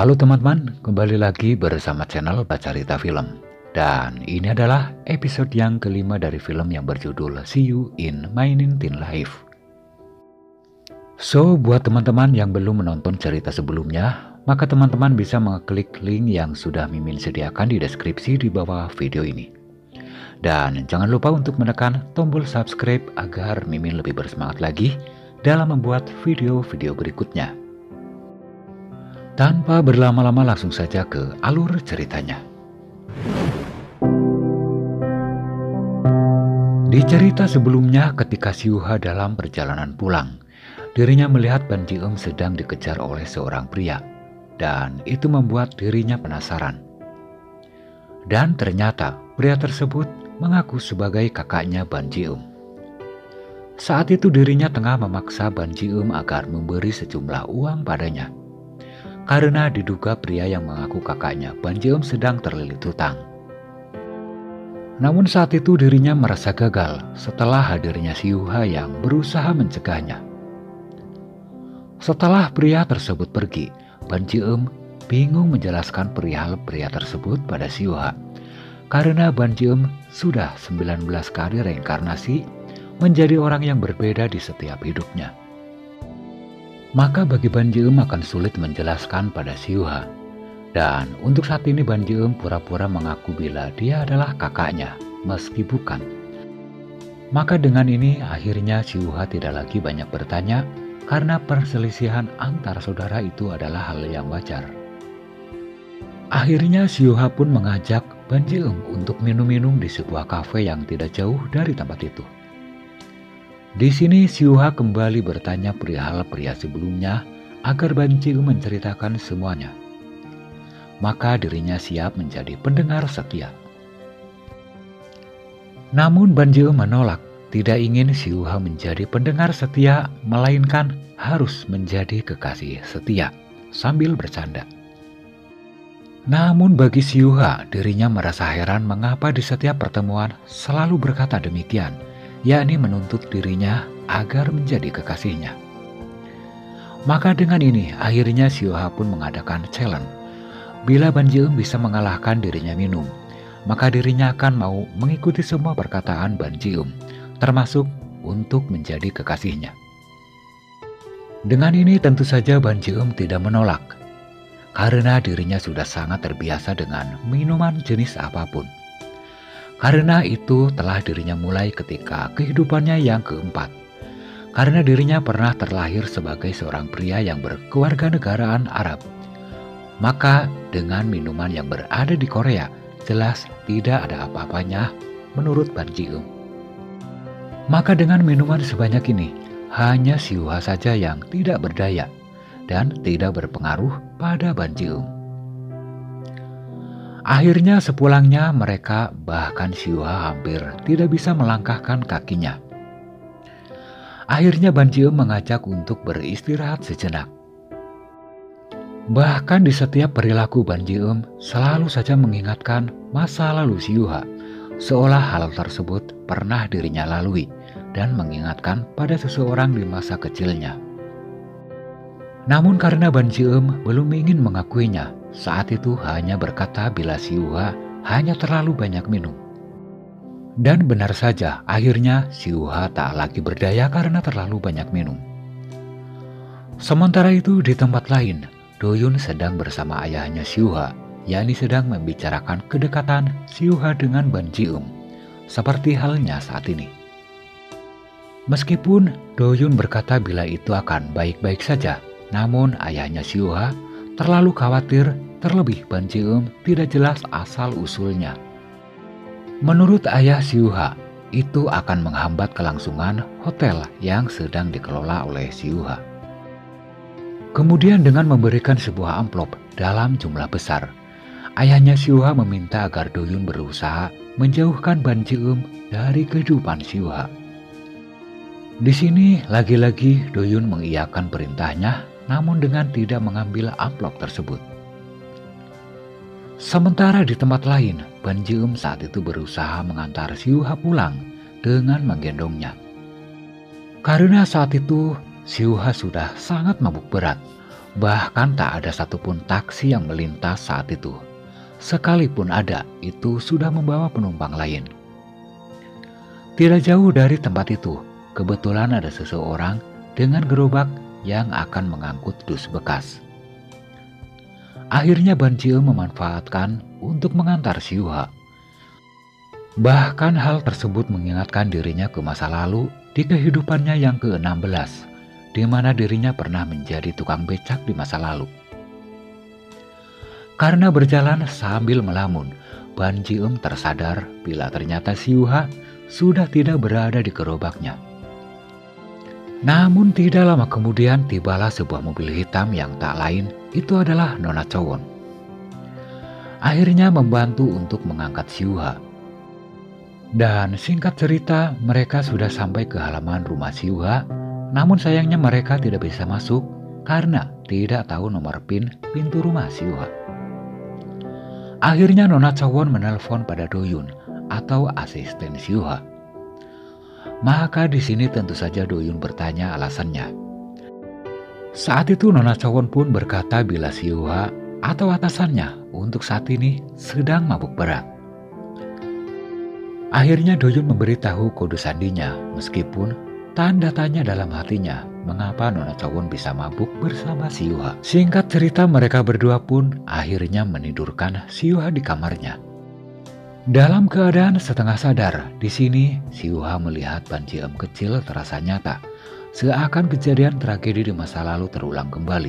Halo teman-teman, kembali lagi bersama channel Bacarita Film. Dan ini adalah episode yang kelima dari film yang berjudul See You in My Teen Life. So, buat teman-teman yang belum menonton cerita sebelumnya, maka teman-teman bisa mengklik link yang sudah Mimin sediakan di deskripsi di bawah video ini. Dan jangan lupa untuk menekan tombol subscribe agar Mimin lebih bersemangat lagi dalam membuat video-video berikutnya. Tanpa berlama-lama langsung saja ke alur ceritanya. Di cerita sebelumnya ketika Syuha dalam perjalanan pulang, dirinya melihat Ban Ji-eum sedang dikejar oleh seorang pria. Dan itu membuat dirinya penasaran. Dan ternyata pria tersebut mengaku sebagai kakaknya Ban Ji-eum. Saat itu dirinya tengah memaksa Ban Ji-eum agar memberi sejumlah uang padanya. Karena diduga pria yang mengaku kakaknya Ban Ji-eum sedang terlilit hutang. Namun saat itu dirinya merasa gagal setelah hadirnya Syuha yang berusaha mencegahnya. Setelah pria tersebut pergi, Ban Ji-eum bingung menjelaskan perihal pria tersebut pada Syuha. Karena Ban Ji-eum sudah 19 kali reinkarnasi menjadi orang yang berbeda di setiap hidupnya. Maka bagi Ban Ji-eum akan sulit menjelaskan pada Syuha. Dan untuk saat ini Ban Ji-eum pura-pura mengaku bila dia adalah kakaknya, meski bukan. Maka dengan ini akhirnya Syuha tidak lagi banyak bertanya, karena perselisihan antar saudara itu adalah hal yang wajar. Akhirnya Syuha pun mengajak Ban Ji-eum untuk minum-minum di sebuah kafe yang tidak jauh dari tempat itu. Di sini Syuha kembali bertanya perihal pria sebelumnya agar Ban Ji-eum menceritakan semuanya. Maka dirinya siap menjadi pendengar setia. Namun Ban Ji-eum menolak, tidak ingin Syuha menjadi pendengar setia, melainkan harus menjadi kekasih setia, sambil bercanda. Namun bagi Syuha, dirinya merasa heran mengapa di setiap pertemuan selalu berkata demikian, yakni menuntut dirinya agar menjadi kekasihnya. Maka dengan ini akhirnya Syuha pun mengadakan challenge. Bila Ban Ji-eum bisa mengalahkan dirinya minum, maka dirinya akan mau mengikuti semua perkataan Ban Ji-eum, termasuk untuk menjadi kekasihnya. Dengan ini tentu saja Ban Ji-eum tidak menolak, karena dirinya sudah sangat terbiasa dengan minuman jenis apapun. Karena itu telah dirinya mulai ketika kehidupannya yang keempat. Karena dirinya pernah terlahir sebagai seorang pria yang berkewarganegaraan Arab. Maka dengan minuman yang berada di Korea, jelas tidak ada apa-apanya menurut Ban Ji-eum. Maka dengan minuman sebanyak ini, hanya Syuha saja yang tidak berdaya dan tidak berpengaruh pada Ban Ji-eum. Akhirnya sepulangnya mereka, bahkan Syuha hampir tidak bisa melangkahkan kakinya. Akhirnya Ban Ji-eum mengajak untuk beristirahat sejenak. Bahkan di setiap perilaku Ban Ji-eum selalu saja mengingatkan masa lalu Syuha, seolah hal tersebut pernah dirinya lalui dan mengingatkan pada seseorang di masa kecilnya. Namun karena Ban Ji-eum belum ingin mengakuinya, saat itu hanya berkata bila Syuha hanya terlalu banyak minum. Dan benar saja, akhirnya Syuha tak lagi berdaya karena terlalu banyak minum. Sementara itu di tempat lain, Do-yun sedang bersama ayahnya Syuha, yakni sedang membicarakan kedekatan Syuha dengan Ban Ji-eum, seperti halnya saat ini. Meskipun Do-yun berkata bila itu akan baik-baik saja, namun ayahnya Syuha terlalu khawatir, terlebih Ban Ji-eum tidak jelas asal-usulnya. Menurut ayah Syuha, itu akan menghambat kelangsungan hotel yang sedang dikelola oleh Syuha. Kemudian dengan memberikan sebuah amplop dalam jumlah besar, ayahnya Syuha meminta agar Do-yun berusaha menjauhkan Ban Ji-eum dari kehidupan Syuha. Di sini lagi-lagi Do-yun mengiyakan perintahnya, namun dengan tidak mengambil amplop tersebut. Sementara di tempat lain, Ban Ji-eum saat itu berusaha mengantar Syuha pulang dengan menggendongnya. Karena saat itu Syuha sudah sangat mabuk berat, Bahkan tak ada satupun taksi yang melintas saat itu. Sekalipun ada, itu sudah membawa penumpang lain. Tidak jauh dari tempat itu, kebetulan ada seseorang dengan gerobak yang akan mengangkut dus bekas. Akhirnya Ban Ji Eum memanfaatkan untuk mengantar si Yuha. Bahkan hal tersebut mengingatkan dirinya ke masa lalu di kehidupannya yang ke-16, di mana dirinya pernah menjadi tukang becak di masa lalu. Karena berjalan sambil melamun, Ban Ji Eum tersadar bila ternyata si Yuha sudah tidak berada di gerobaknya. Namun tidak lama kemudian tibalah sebuah mobil hitam yang tak lain itu adalah Nona Chowon. Akhirnya membantu untuk mengangkat si Yuha. Dan singkat cerita, mereka sudah sampai ke halaman rumah si Yuha. Namun sayangnya mereka tidak bisa masuk karena tidak tahu nomor PIN pintu rumah si Yuha. Akhirnya Nona Chowon menelpon pada Doyun atau asisten si Yuha. Maka di sini tentu saja Doyun bertanya alasannya. Saat itu Nona Chowon pun berkata bila si Yuha atau atasannya untuk saat ini sedang mabuk berat. Akhirnya Doyun memberitahu kode sandinya, meskipun tanda tanya dalam hatinya mengapa Nona Chowon bisa mabuk bersama si Yuha. Singkat cerita, mereka berdua pun akhirnya menidurkan si Yuha di kamarnya. Dalam keadaan setengah sadar, di sini si Yuha melihat Ban Ji Eum kecil terasa nyata, seakan kejadian tragedi di masa lalu terulang kembali.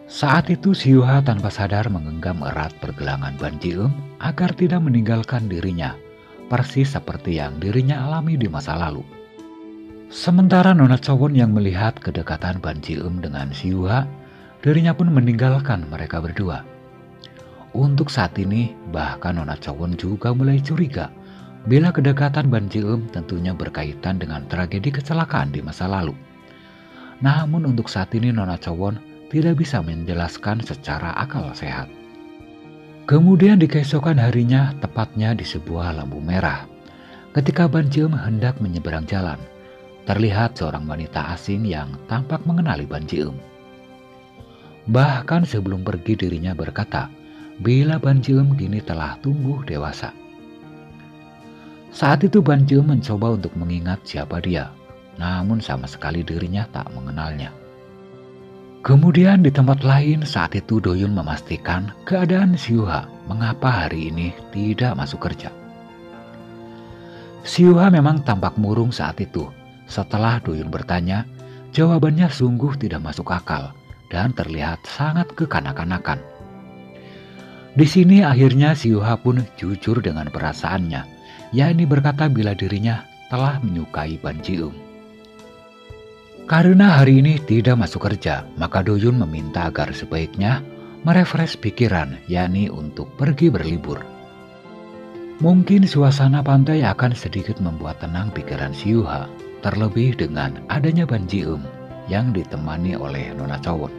Saat itu si Yuha tanpa sadar menggenggam erat pergelangan Ban Ji Eum agar tidak meninggalkan dirinya, persis seperti yang dirinya alami di masa lalu. Sementara Nona Chowon yang melihat kedekatan Ban Ji Eum dengan si Yuha, dirinya pun meninggalkan mereka berdua. Untuk saat ini, bahkan Nona Chowon juga mulai curiga bila kedekatan Ban Ji Eum tentunya berkaitan dengan tragedi kecelakaan di masa lalu. Namun untuk saat ini Nona Chowon tidak bisa menjelaskan secara akal sehat. Kemudian di keesokan harinya, tepatnya di sebuah lampu merah, ketika Ban Ji Eum hendak menyeberang jalan, terlihat seorang wanita asing yang tampak mengenali Ban Ji Eum. Bahkan sebelum pergi dirinya berkata bila Ban Ji Eum kini telah tumbuh dewasa. Saat itu Ban Ji Eum mencoba untuk mengingat siapa dia, namun sama sekali dirinya tak mengenalnya. Kemudian di tempat lain saat itu Doyun memastikan keadaan si Yuha mengapa hari ini tidak masuk kerja. Si Yuha memang tampak murung saat itu. Setelah Doyun bertanya, jawabannya sungguh tidak masuk akal dan terlihat sangat kekanak-kanakan. Di sini akhirnya si Yuha pun jujur dengan perasaannya, yakni berkata bila dirinya telah menyukai Ban Ji Eum. Karena hari ini tidak masuk kerja, maka Doyun meminta agar sebaiknya merefresh pikiran, yakni untuk pergi berlibur. Mungkin suasana pantai akan sedikit membuat tenang pikiran si Yuha, terlebih dengan adanya Ban Ji Eum yang ditemani oleh Nona Chowon.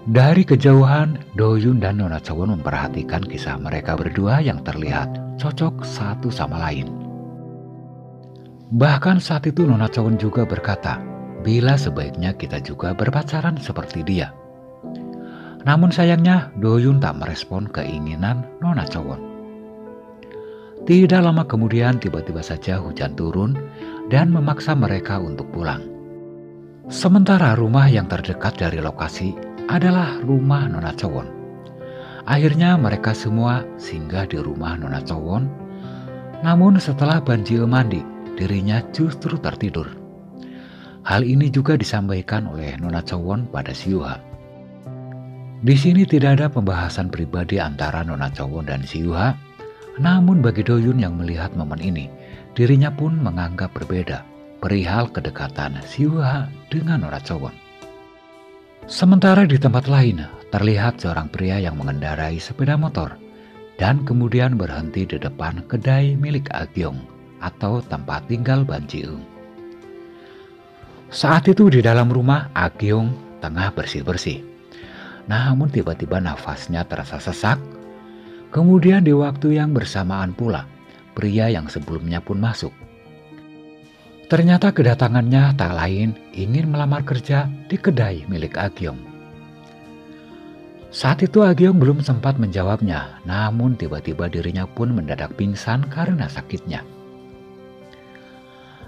Dari kejauhan, Doyun dan Nona Chowon memperhatikan kisah mereka berdua yang terlihat cocok satu sama lain. Bahkan saat itu Nona Chowon juga berkata, bila sebaiknya kita juga berpacaran seperti dia. Namun sayangnya Doyun tak merespon keinginan Nona Chowon. Tidak lama kemudian tiba-tiba saja hujan turun dan memaksa mereka untuk pulang. Sementara rumah yang terdekat dari lokasi adalah rumah Nona Chowon. Akhirnya mereka semua singgah di rumah Nona Chowon. Namun setelah Ban Ji Eum mandi, dirinya justru tertidur. Hal ini juga disampaikan oleh Nona Chowon pada si Yuha. Di sini tidak ada pembahasan pribadi antara Nona Chowon dan si Yuha. Namun bagi Doyun yang melihat momen ini, dirinya pun menganggap berbeda perihal kedekatan si Yuha dengan Nona Chowon. Sementara di tempat lain, terlihat seorang pria yang mengendarai sepeda motor dan kemudian berhenti di depan kedai milik Agyong atau tempat tinggal Ban Ji Eum. Saat itu di dalam rumah, Agyong tengah bersih-bersih. Namun tiba-tiba nafasnya terasa sesak. Kemudian di waktu yang bersamaan pula, pria yang sebelumnya pun masuk. Ternyata kedatangannya tak lain ingin melamar kerja di kedai milik Agyong. Saat itu Agyong belum sempat menjawabnya, namun tiba-tiba dirinya pun mendadak pingsan karena sakitnya.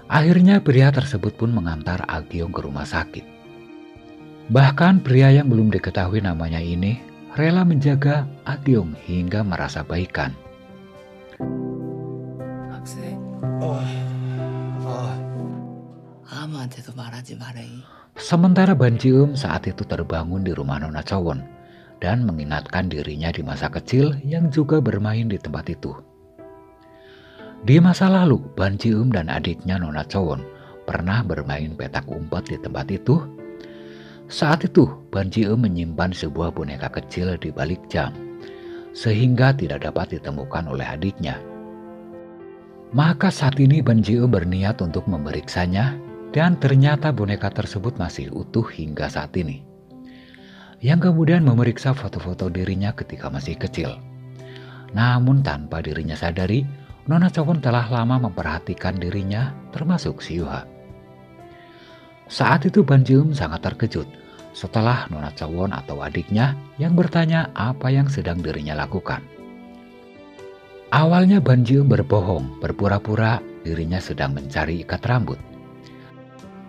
Akhirnya pria tersebut pun mengantar Agyong ke rumah sakit. Bahkan pria yang belum diketahui namanya ini rela menjaga Agyong hingga merasa baikan. Sementara Ban Ji-eum saat itu terbangun di rumah Nona Chowon dan mengingatkan dirinya di masa kecil yang juga bermain di tempat itu. Di masa lalu, Ban Ji-eum dan adiknya Nona Chowon pernah bermain petak umpet di tempat itu. Saat itu, Ban Ji-eum menyimpan sebuah boneka kecil di balik jam, sehingga tidak dapat ditemukan oleh adiknya. Maka saat ini Ban Ji-eum berniat untuk memeriksanya, dan ternyata boneka tersebut masih utuh hingga saat ini. Yang kemudian memeriksa foto-foto dirinya ketika masih kecil. Namun tanpa dirinya sadari, Nona Chowon telah lama memperhatikan dirinya, termasuk si Yuha. Saat itu Ban Ji-eum sangat terkejut setelah Nona Chowon atau adiknya yang bertanya apa yang sedang dirinya lakukan. Awalnya Ban Ji-eum berbohong, berpura-pura dirinya sedang mencari ikat rambut.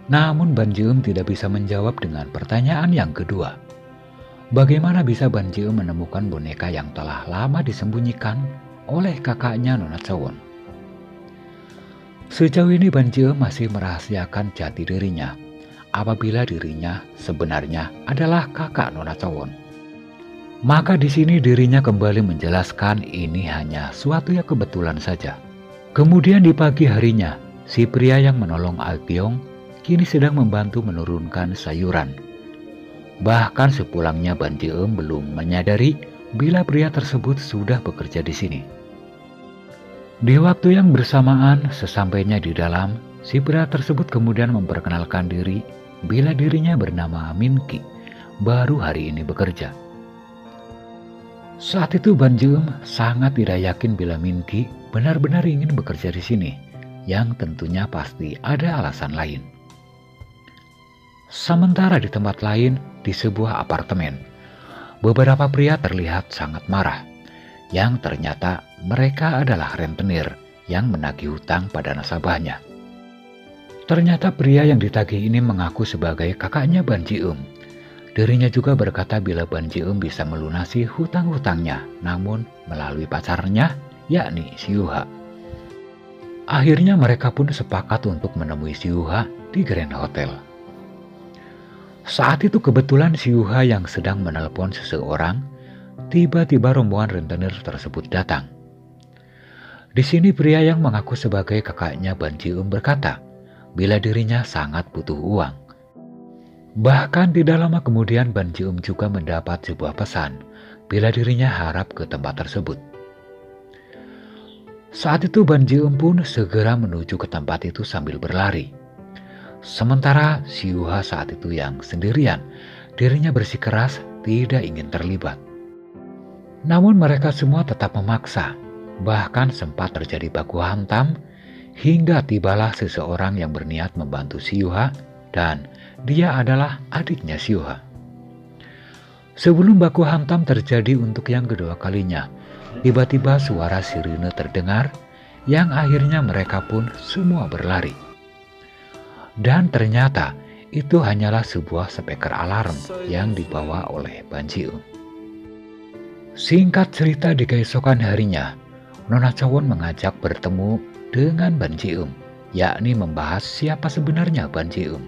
Namun Ban Ji-eum tidak bisa menjawab dengan pertanyaan yang kedua. Bagaimana bisa Ban Ji-eum menemukan boneka yang telah lama disembunyikan oleh kakaknya Nona Chowon? Sejauh ini Ban Ji-eum masih merahasiakan jati dirinya apabila dirinya sebenarnya adalah kakak Nona Chowon. Maka di sini dirinya kembali menjelaskan ini hanya suatu yang kebetulan saja. Kemudian di pagi harinya, si pria yang menolong Agyong kini sedang membantu menurunkan sayuran. Bahkan sepulangnya Ban Ji-eum belum menyadari bila pria tersebut sudah bekerja di sini. Di waktu yang bersamaan, sesampainya di dalam, si pria tersebut kemudian memperkenalkan diri bila dirinya bernama Min Ki, baru hari ini bekerja. Saat itu Ban Ji-eum sangat tidak yakin bila Min Ki benar-benar ingin bekerja di sini, yang tentunya pasti ada alasan lain. Sementara di tempat lain, di sebuah apartemen, beberapa pria terlihat sangat marah, yang ternyata mereka adalah rentenir yang menagih hutang pada nasabahnya. Ternyata pria yang ditagih ini mengaku sebagai kakaknya Ban Ji-eum. Dirinya juga berkata bila Ban Ji-eum bisa melunasi hutang-hutangnya, namun melalui pacarnya, yakni si Yuha. Akhirnya mereka pun sepakat untuk menemui si Yuha di Grand Hotel. Saat itu kebetulan si Yuha yang sedang menelpon seseorang, tiba-tiba rombongan rentenir tersebut datang. Di sini pria yang mengaku sebagai kakaknya Ban Ji-eum berkata bila dirinya sangat butuh uang. Bahkan tidak lama kemudian Ban Ji-eum juga mendapat sebuah pesan bila dirinya harap ke tempat tersebut. Saat itu Ban Ji-eum pun segera menuju ke tempat itu sambil berlari. Sementara si Yuha saat itu yang sendirian, dirinya bersikeras tidak ingin terlibat. Namun mereka semua tetap memaksa, bahkan sempat terjadi baku hantam, hingga tibalah seseorang yang berniat membantu si Yuha, dan dia adalah adiknya si Yuha. Sebelum baku hantam terjadi untuk yang kedua kalinya, tiba-tiba suara sirine terdengar, yang akhirnya mereka pun semua berlari. Dan ternyata itu hanyalah sebuah speaker alarm yang dibawa oleh Ban Ji-eum. Singkat cerita, di keesokan harinya, Nona Chowon mengajak bertemu dengan Ban Ji-eum, yakni membahas siapa sebenarnya Ban Ji-eum.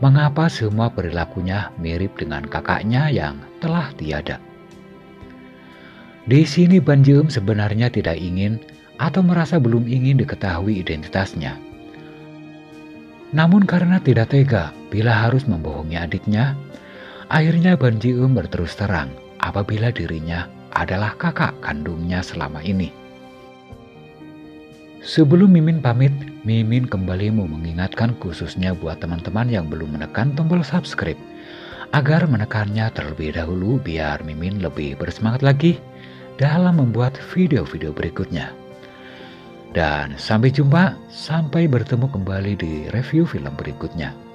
Mengapa semua perilakunya mirip dengan kakaknya yang telah tiada. Di sini Ban Ji-eum sebenarnya tidak ingin atau merasa belum ingin diketahui identitasnya. Namun karena tidak tega bila harus membohongi adiknya, akhirnya Ban Ji-eum berterus terang apabila dirinya adalah kakak kandungnya selama ini. Sebelum Mimin pamit, Mimin kembali mau mengingatkan khususnya buat teman-teman yang belum menekan tombol subscribe, agar menekannya terlebih dahulu biar Mimin lebih bersemangat lagi dalam membuat video-video berikutnya. Dan sampai jumpa, sampai bertemu kembali di review film berikutnya.